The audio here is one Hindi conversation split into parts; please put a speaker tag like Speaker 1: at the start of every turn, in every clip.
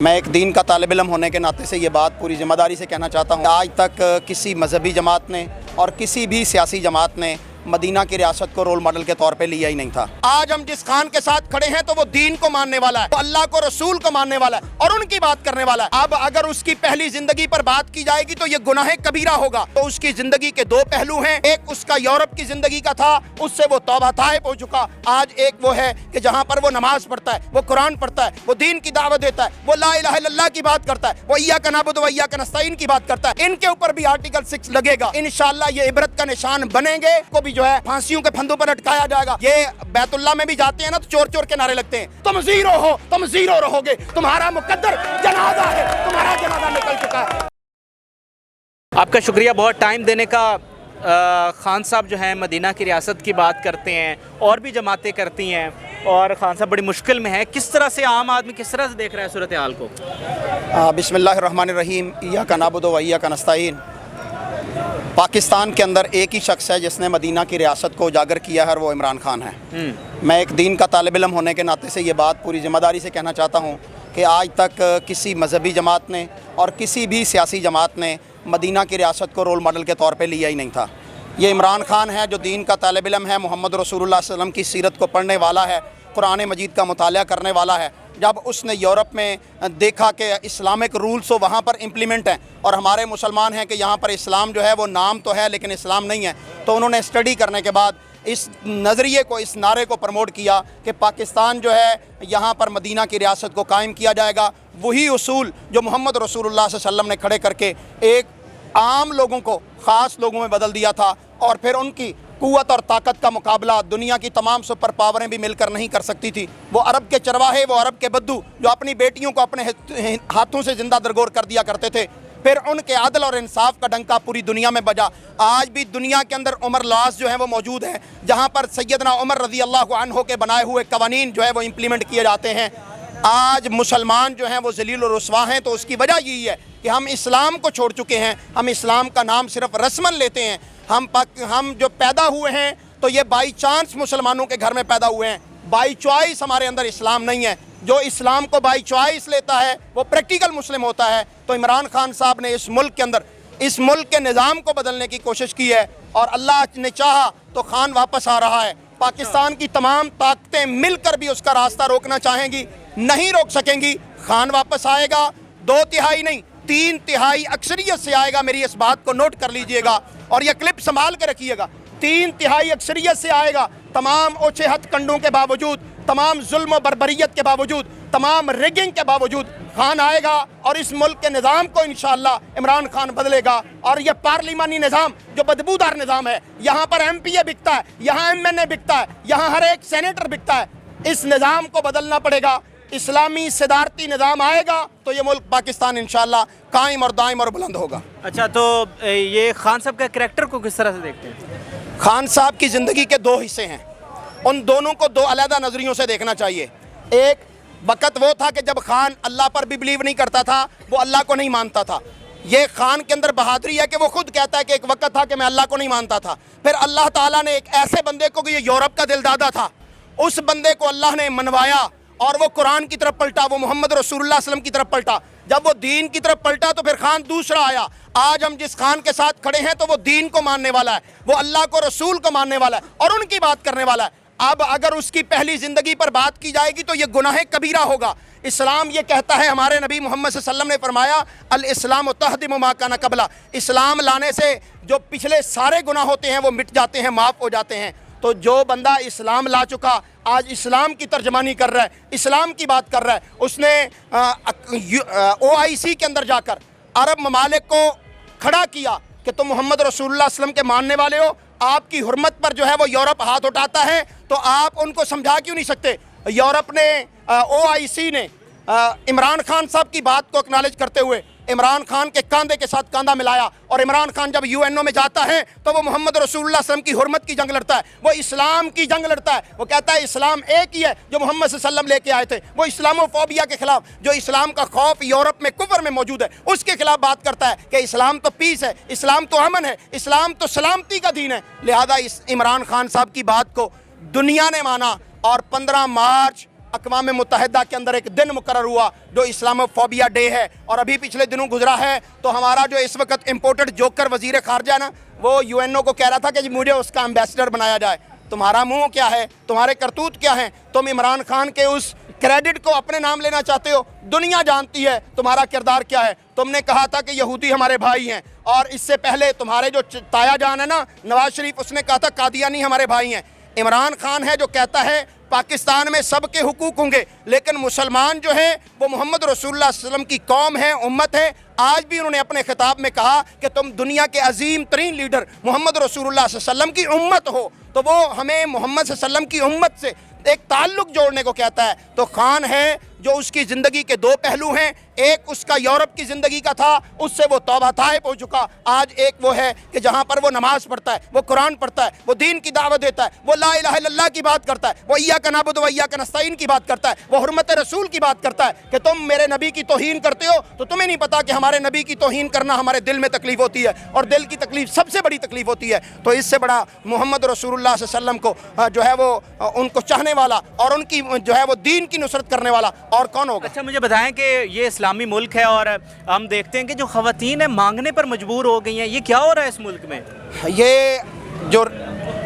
Speaker 1: मैं एक दीन का तालिब इल्म होने के नाते से ये बात पूरी ज़िम्मेदारी से कहना चाहता हूँ। आज तक किसी मजहबी जमात ने और किसी भी सियासी जमात ने मदीना की रियासत को रोल मॉडल के तौर पे लिया ही नहीं था। आज हम जिस खान के साथ खड़े हैं तो वो दीन को मानने वाला है, वो अल्लाह को रसूल को मानने वाला है और उनकी बात करने वाला है। अब अगर उसकी पहली जिंदगी पर बात की जाएगी तो ये गुनाह कबीरा होगा। तो उसकी जिंदगी के दो पहलू हैं, एक उसका यूरोप की जिंदगी का था, उससे वो तौबा ताइब हो चुका। आज एक वो है कि जहाँ पर वो नमाज पढ़ता है, वो कुरान पढ़ता है, वो दीन की दावत देता है, वो ला इलाहा इल्लल्लाह की बात करता है, वो इय्याका नअबुदु व इय्याका नस्तईन की बात करता है। इनके ऊपर भी आर्टिकल 6 लगेगा। इंशाअल्लाह ये इबरत का निशान बनेंगे। को भी जो है फांसियों के फंदों पर लटकाया जाएगा। ये बैतुल्लाह में भी जाते हैं ना तो चोर चोर के नारे लगते हैं, तुम जीरो हो, तुम जीरो रहोगे, तुम्हारा मुकद्दर जनाजा है, तुम्हारा जनाजा निकल चुका है।
Speaker 2: आपका शुक्रिया बहुत टाइम देने का। खान साहब जो हैं मदीना की रियासत की बात करते हैं और भी जमातें करती हैं और खान साहब बड़ी मुश्किल में है। किस तरह से आम आदमी किस तरह से देख रहा है सूरत हाल को?
Speaker 1: बिस्मिल्लाहिर्रहमानिर्रहीम। इय्याका नअबुदु व इय्याका नस्तईन। पाकिस्तान के अंदर एक ही शख्स है जिसने मदीना की रियासत को उजागर किया है और वो इमरान खान है। मैं एक दीन का तालिब इल्म होने के नाते से ये बात पूरी ज़िम्मेदारी से कहना चाहता हूँ कि आज तक किसी मजहबी जमात ने और किसी भी सियासी जमात ने मदीना की रियासत को रोल मॉडल के तौर पे लिया ही नहीं था। ये इमरान खान है जो दीन का तालिब इल्म है, मोहम्मद रसूलुल्लाह सल्लल्लाहु अलैहि वसल्लम की सीरत को पढ़ने वाला है, कुरान मजीद का मुताला करने वाला है। जब उसने यूरोप में देखा कि इस्लामिक रूल्स तो वहाँ पर इम्प्लीमेंट हैं और हमारे मुसलमान हैं कि यहाँ पर इस्लाम जो है वो नाम तो है लेकिन इस्लाम नहीं है, तो उन्होंने स्टडी करने के बाद इस नज़रिए को, इस नारे को प्रमोट किया कि पाकिस्तान जो है यहाँ पर मदीना की रियासत को कायम किया जाएगा। वही उसूल जो मोहम्मद रसूलुल्लाह सल्लल्लाहु अलैहि वसल्लम ने खड़े करके एक आम लोगों को ख़ास लोगों में बदल दिया था और फिर उनकी क़ुव्वत और ताकत का मुकाबला दुनिया की तमाम सुपर पावरें भी मिलकर नहीं कर सकती थी। वो अरब के चरवाहे, वो अरब के बद्दू जो अपनी बेटियों को अपने हाथों से ज़िंदा दरगोर कर दिया करते थे, फिर उनके आदल और इंसाफ का डंका पूरी दुनिया में बजा। आज भी दुनिया के अंदर उमर लॉज जो है वो मौजूद हैं, जहाँ पर सैयदना उमर रज़ी अल्लाह अन्हु के बनाए हुए कवानीन जो है वो इम्प्लीमेंट किए जाते हैं। आज मुसलमान जो हैं वो ज़लील और रुस्वा हैं, तो उसकी वजह यही है कि हम इस्लाम को छोड़ चुके हैं। हम इस्लाम का नाम सिर्फ रस्मन लेते हैं। हम जो पैदा हुए हैं तो ये बाई चांस मुसलमानों के घर में पैदा हुए हैं, बाई चॉइस हमारे अंदर इस्लाम नहीं है। जो इस्लाम को बाई चॉइस लेता है वो प्रैक्टिकल मुस्लिम होता है। तो इमरान खान साहब ने इस मुल्क के अंदर इस मुल्क के निज़ाम को बदलने की कोशिश की है और अल्लाह ने चाहा तो खान वापस आ रहा है। पाकिस्तान की तमाम ताकतें मिलकर भी उसका रास्ता रोकना चाहेंगी, नहीं रोक सकेंगी। खान वापस आएगा, 2 तिहाई नहीं 3 तिहाई अक्सरियत से आएगा। मेरी इस बात को नोट कर लीजिएगा और यह क्लिप संभाल के रखिएगा। 3 तिहाई अक्सरियत से आएगा। तमाम ओछे हथकंडों के बावजूद, तमाम जुल्म और बर्बरियत के बावजूद, तमाम रिगिंग के बावजूद खान आएगा और इस मुल्क के निज़ाम को इंशाअल्लाह इमरान खान बदलेगा। और यह पार्लिमानी निज़ाम जो बदबूदार निज़ाम है, यहाँ पर MPA बिकता है, यहाँ MNA बिकता है, यहाँ हर एक सेनेटर बिकता है, इस निज़ाम को बदलना पड़ेगा। इस्लामी सदारती निज़ाम आएगा तो ये मुल्क पाकिस्तान इंशाअल्लाह कायम और दायम और बुलंद होगा।
Speaker 2: अच्छा, तो ये खान साहब का कैरेक्टर को किस तरह से देखते हैं?
Speaker 1: खान साहब की ज़िंदगी के 2 हिस्से हैं, उन दोनों को 2 अलग नज़रियों से देखना चाहिए। एक वक़्त वो था कि जब खान अल्लाह पर भी बिलीव नहीं करता था, वो अल्लाह को नहीं मानता था। ये खान के अंदर बहादुरी है कि वो खुद कहता है कि एक वक़्त था कि मैं अल्लाह को नहीं मानता था। फिर अल्लाह ताला ने एक ऐसे बंदे को, ये यूरोप का दिलदादा था, उस बंदे को अल्लाह ने मनवाया और वो कुरान की तरफ पलटा, वो मोहम्मद रसूलुल्लाह सल्लल्लाहु अलैहि वसल्लम की तरफ पलटा। जब वो दीन की तरफ पलटा तो फिर खान दूसरा आया। आज हम जिस खान के साथ खड़े हैं तो वो दीन को मानने वाला है, वो अल्लाह को रसूल को मानने वाला है और उनकी बात करने वाला है। अब अगर उसकी पहली ज़िंदगी पर बात की जाएगी तो ये गुनाह कबीरा होगा। इस्लाम ये कहता है, हमारे नबी मोहम्मद सल्लल्लाहु अलैहि वसल्लम ने फरमाया अल इस्लाम तहदिमु मा काना क़ब्ला, इस्लाम लाने से जो पिछले सारे गुनाह होते हैं वो मिट जाते हैं, माफ़ हो जाते हैं। तो जो बंदा इस्लाम ला चुका, आज इस्लाम की तर्जमानी कर रहा है, इस्लाम की बात कर रहा है, उसने OIC के अंदर जाकर अरब ममालिक को खड़ा किया कि तुम मोहम्मद रसूलुल्लाह सल्लल्लाहु अलैहि वसल्लम के मानने वाले हो, आपकी हुर्मत पर जो है वो यूरोप हाथ उठाता है, तो आप उनको समझा क्यों नहीं सकते? यूरोप ने, OIC ने इमरान खान साहब की बात को एक्नॉलेज करते हुए इमरान खान के कंधे के साथ कंधा मिलाया और इमरान खान जब UNO में जाता है तो वो मोहम्मद रसूलुल्लाह सल्लल्लाहु अलैहि वसल्लम की हुर्मत की जंग लड़ता है, वो इस्लाम की जंग लड़ता है। वो कहता है इस्लाम एक ही है जो मोहम्मद सल्लल्लाहु अलैहि वसल्लम लेके आए थे। वो इस्लामोफोबिया के खिलाफ, जो इस्लाम का खौफ यूरोप में कुफर में मौजूद है, उसके खिलाफ बात करता है कि इस्लाम तो पीस है, इस्लाम तो अमन है, इस्लाम तो सलामती का दीन है। लिहाजा इस इमरान खान साहब की बात को दुनिया ने माना और 15 मार्च अक़वाम मुत्तहिदा के अंदर एक दिन मुकर्रर हुआ जो इस्लामोफोबिया डे है, और अभी पिछले दिनों गुजरा है, तो हमारा जो इस वक्त इम्पोर्टेड जोकर वज़ीर ख़ारजा है ना, वो यूएनओ को कह रहा था कि जी मुझे उसका एम्बेसडर बनाया जाए। तुम्हारा मुंह क्या है, तुम्हारे करतूत क्या हैं? तुम इमरान खान के उस क्रेडिट को अपने नाम लेना चाहते हो। दुनिया जानती है तुम्हारा किरदार क्या है। तुमने कहा था कि यहूदी हमारे भाई हैं, और इससे पहले तुम्हारे जो ताया जान है ना नवाज शरीफ, उसने कहा था कादियानी हमारे भाई हैं। इमरान खान है जो कहता है पाकिस्तान में सबके हुकूक होंगे, लेकिन मुसलमान जो हैं वो मोहम्मद रसूलुल्लाह सल्लल्लाहु अलैहि वसल्लम की कौम है, उम्मत है। आज भी उन्होंने अपने खिताब में कहा कि तुम दुनिया के अजीम तरीन लीडर मोहम्मद रसूलुल्लाह सल्लल्लाहु अलैहि वसल्लम की उम्मत हो, तो वो हमें मोहम्मद सल्लल्लाहु अलैहि वसल्लम की उम्मत से एक ताल्लुक़ जोड़ने को कहता है। तो खान है जो उसकी ज़िंदगी के दो पहलू हैं, एक उसका यूरोप की ज़िंदगी का था, उससे वो तौबा ताइब हो चुका। आज एक वो है कि जहाँ पर वो नमाज़ पढ़ता है, वो कुरान पढ़ता है, वो दीन की दावत देता है, वो ला इलाहा इल्लल्लाह की बात करता है, वो इय्याका नअबुदु व इय्याका नस्तईन की बात करता है, वो हुर्मत रसूल की बात करता है कि तुम मेरे नबी की तौहीन करते हो, तो तुम्हें नहीं पता कि हमारे नबी की तौहीन करना हमारे दिल में तकलीफ़ होती है, और दिल की तकलीफ़ सबसे बड़ी तकलीफ़ होती है। तो इससे बड़ा मोहम्मद रसूलुल्लाह सल्लल्लाहु अलैहि वसल्लम को जो है वो उनको चाहने वाला और उनकी जो है वो दीन की नुसरत करने वाला और कौन होगा?
Speaker 2: अच्छा, मुझे बताएं कि ये इस्लामी मुल्क है और हम देखते हैं कि जो ख़वातीन है मांगने पर मजबूर हो गई हैं, ये क्या हो रहा है इस मुल्क में?
Speaker 1: ये जो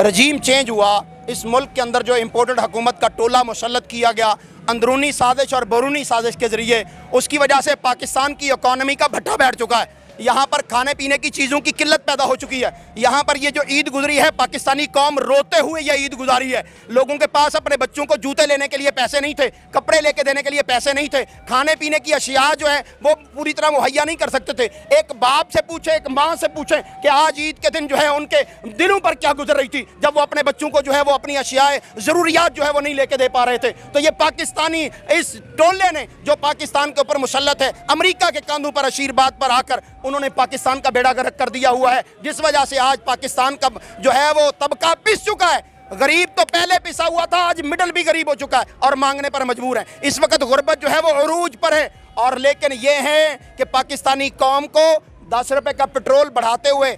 Speaker 1: रजीम चेंज हुआ इस मुल्क के अंदर, जो इम्पोर्टेड हुकूमत का टोला मुसल्लत किया गया अंदरूनी साजिश और बैरूनी साजिश के ज़रिए, उसकी वजह से पाकिस्तान की इकॉनमी का भट्ठा बैठ चुका है। यहाँ पर खाने पीने की चीज़ों की किल्लत पैदा हो चुकी है। यहाँ पर ये जो ईद गुजरी है, पाकिस्तानी कौम रोते हुए ये ईद गुजारी है। लोगों के पास अपने बच्चों को जूते लेने के लिए पैसे नहीं थे, कपड़े लेके देने के लिए पैसे नहीं थे, खाने पीने की अशिया जो है वो पूरी तरह मुहैया नहीं कर सकते थे। एक बाप से पूछे, एक माँ से पूछे कि आज ईद के दिन जो है उनके दिलों पर क्या गुजर रही थी जब वो अपने बच्चों को जो है वो अपनी अशियाएँ ज़रूरियात जो है वो नहीं लेके दे पा रहे थे। तो ये पाकिस्तानी इस टोले ने जो पाकिस्तान के ऊपर मुसल्लत है, अमेरिका के कांधों पर आशीर्वाद पर आकर उन्होंने पाकिस्तान का बेड़ा गर्क कर दिया हुआ है, जिस वजह से आज पाकिस्तान का जो है वो तबका पिस चुका है। गरीब तो पहले पिसा हुआ था, आज मिडल भी गरीब हो चुका है और मांगने पर मजबूर है। इस वक्त गुर्बत जो है वो अरूज पर है। और लेकिन ये है कि पाकिस्तानी कौम को 10 रुपये का पेट्रोल बढ़ाते हुए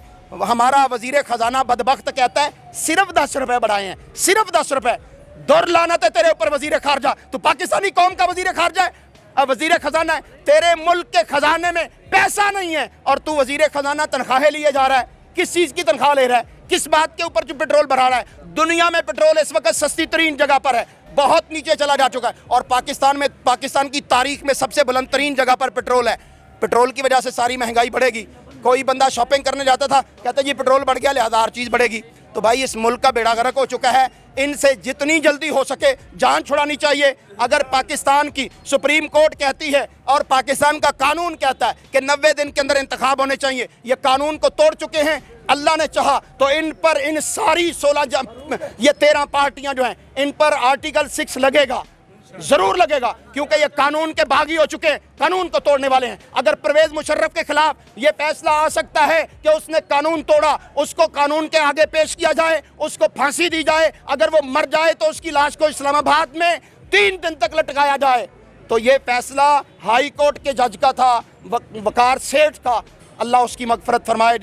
Speaker 1: हमारा वजीर ख़जाना बदबख्त कहता है सिर्फ 10 रुपये बढ़ाए हैं, सिर्फ 10 रुपये। दौर लानत है तेरे ऊपर वजीर खारजा, तो पाकिस्तानी कौम का वजीर खारजा है, अब वजीर खजाना है। तेरे मुल्क के खजाने में पैसा नहीं है और तू वजीर खजाना तनख्वाहें लिए जा रहा है। किस चीज़ की तनख्वाह ले रहा है? किस बात के ऊपर जो पेट्रोल बढ़ा रहा है? दुनिया में पेट्रोल इस वक्त सस्ती तरीन जगह पर है, बहुत नीचे चला जा चुका है। और पाकिस्तान की तारीख में सबसे बुलंद तरीन जगह पर पेट्रोल है। पेट्रोल की वजह से सारी महंगाई बढ़ेगी। कोई बंदा शॉपिंग करने जाता था, कहता जी पेट्रोल बढ़ गया लिहाजा हर चीज़ बढ़ेगी। तो भाई इस मुल्क का बेड़ा गर्क हो चुका है। इनसे जितनी जल्दी हो सके जान छुड़ानी चाहिए। अगर पाकिस्तान की सुप्रीम कोर्ट कहती है और पाकिस्तान का कानून कहता है कि 90 दिन के अंदर इंतखाब होने चाहिए, ये कानून को तोड़ चुके हैं। अल्लाह ने चाहा तो इन पर इन सारी 13 पार्टियां जो हैं इन पर आर्टिकल 6 लगेगा, जरूर लगेगा, क्योंकि ये कानून के बागी हो चुके हैं, कानून को तोड़ने वाले हैं। अगर परवेज मुशर्रफ के खिलाफ ये फैसला आ सकता है कि उसने कानून तोड़ा, उसको कानून के आगे पेश किया जाए, उसको फांसी दी जाए। अगर वो मर जाए तो उसकी लाश को इस्लामाबाद में 3 दिन तक लटकाया जाए। तो ये फैसला हाई कोर्ट के जज का था, वकार सेठ का, अल्लाह उसकी मगफरत फरमाए।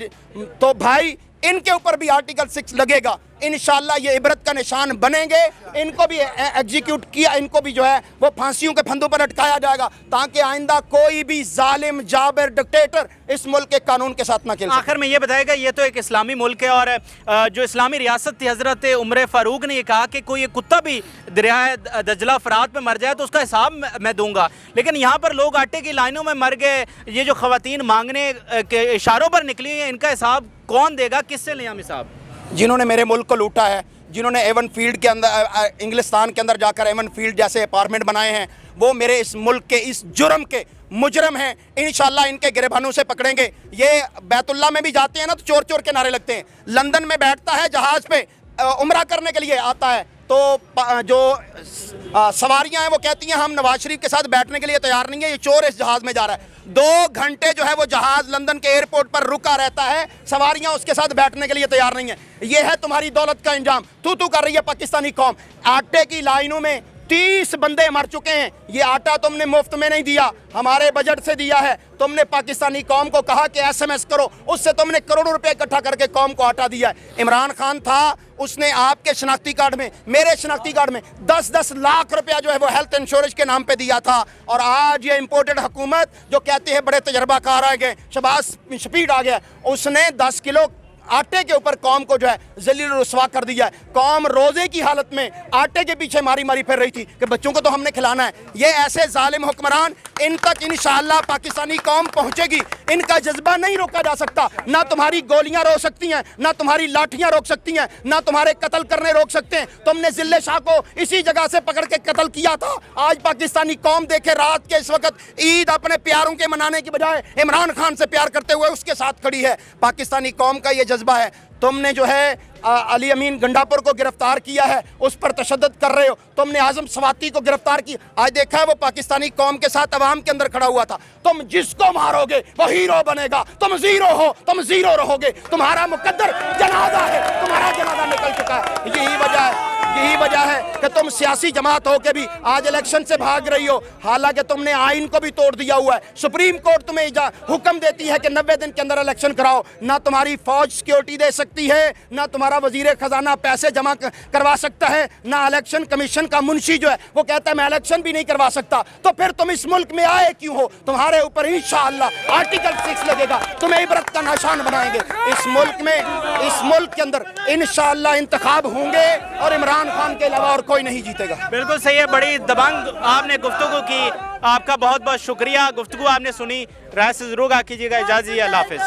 Speaker 1: तो भाई इनके ऊपर भी आर्टिकल 6 लगेगा। इंशाल्लाह ये इबरत का निशान बनेंगे। इनको भी एग्जीक्यूट किया, इनको भी जो है वो फांसियों के फंदों पर लटकाया जाएगा, ताकि आइंदा कोई भी जालिम जाबिर डिक्टेटर इस मुल्क के कानून के साथ ना खेल।
Speaker 2: आखिर में ये बताएगा, ये तो एक इस्लामी मुल्क है और जो इस्लामी रियासत थी, हज़रत उमर फ़ारूक ने ये कहा कि कोई कुत्ता भी दरिया दजला फ़रात में मर जाए तो उसका हिसाब मैं दूंगा। लेकिन यहाँ पर लोग आटे की लाइनों में मर गए। ये जो ख़वातीन मांगने के इशारों पर निकली हैं, इनका हिसाब कौन देगा? किससे लें हम हिसाब?
Speaker 1: जिन्होंने मेरे मुल्क को लूटा है, जिन्होंने एवन फील्ड के अंदर, इंग्लिस्तान के अंदर जाकर एवन फील्ड जैसे अपार्टमेंट बनाए हैं, वो मेरे इस मुल्क के इस जुर्म के मुजरम हैं। इंशाल्लाह इनके गिरबानों से पकड़ेंगे। ये बैतुल्ला में भी जाते हैं ना तो चोर चोर के नारे लगते हैं। लंदन में बैठता है जहाज़ पे, उम्रा करने के लिए आता है, तो जो सवारियां हैं वो कहती हैं हम नवाज शरीफ के साथ बैठने के लिए तैयार नहीं है, ये चोर इस जहाज़ में जा रहा है। 2 घंटे जो है वो जहाज़ लंदन के एयरपोर्ट पर रुका रहता है, सवारियां उसके साथ बैठने के लिए तैयार नहीं है। ये है तुम्हारी दौलत का इंजाम। तू कर रही है पाकिस्तानी कौम। आटे की लाइनों में 30 बंदे मर चुके हैं। ये आटा तुमने मुफ्त में नहीं दिया, हमारे बजट से दिया है। तुमने पाकिस्तानी कौम को कहा कि SMS करो, उससे तुमने करोड़ों रुपए इकट्ठा करके कौम को आटा दिया है। इमरान खान था, उसने आपके शनाख्ती कार्ड में, मेरे शनाख्ती कार्ड में 10-10 लाख रुपया जो है वो हेल्थ इंश्योरेंस के नाम पे दिया था। और आज ये इंपोर्टेड हुकूमत जो कहती है बड़े तजर्बाकार आ गए, शहबाज शफीक आ गया, उसने 10 किलो आटे के ऊपर कौम को जो है जलील रुस्वा कर दिया है। कौम रोजे की हालत में आटे के पीछे मारी मारी फिर रही थी कि बच्चों को तो हमने खिलाना है। ये ऐसे जालिम हुक्मरान, इन तक इंशाअल्लाह पाकिस्तानी कौम पहुंचेगी। इनका जज्बा नहीं रोका जा सकता। ना तुम्हारी गोलियां रोक सकती हैं, ना तुम्हारी लाठियां रोक सकती हैं, ना तुम्हारे कत्ल करने रोक सकते हैं। तुमने जिले शाह को इसी जगह से पकड़ के कत्ल किया था। आज पाकिस्तानी कौम देखे रात के इस वक्त ईद अपने प्यारों के मनाने की बजाय इमरान खान से प्यार करते हुए उसके साथ खड़ी है। पाकिस्तानी कौम का ये जज्बा है। तुमने जो है अली अमीन गंडापुर को गिरफ्तार किया है, उस पर तशद्दुद कर रहे हो। तुमने आजम स्वाति को गिरफ्तार किया, आज देखा है वो पाकिस्तानी कौम के साथ अवाम के अंदर खड़ा हुआ था। तुम जिसको मारोगे वो हीरो बनेगा, तुम जीरो हो, तुम जीरो रहोगे। तुम्हारा मुकद्दर जनाजा है, तुम्हारा जनाजा निकल चुका है। यही वजह है कि तुम सियासी जमात हो के भी आज इलेक्शन से भाग रही हो, हालांकि तुमने आइन को भी तोड़ दिया हुआ है। सुप्रीम कोर्ट तुम्हें हुक्म देती है कि 90 दिन के अंदर इलेक्शन कराओ। ना तुम्हारी फौज सिक्योरिटी दे सकती है, ना तुम्हारा वजीर खजाना पैसे जमा करवा सकता है, ना इलेक्शन कमीशन का मुंशी जो है वो कहता है मैं इलेक्शन भी नहीं करवा सकता। तो फिर तुम इस मुल्क में आए क्यों हो? तुम्हारे ऊपर इंशाअल्लाह आर्टिकल 6 लगेगा, तुम्हें इबरत का निशान बनाएंगे। इस मुल्क के अंदर इंशाअल्लाह इंतखाब होंगे और इमरान खान के अलावा और कोई नहीं जीतेगा।
Speaker 2: बिल्कुल सही है, बड़ी दबंग आपने गुफ्तगू की, आपका बहुत बहुत शुक्रिया। गुफ्तगू आपने सुनी, राय से जरूर कीजिएगा। इजाज़त, अल्लाह हाफ़िज़।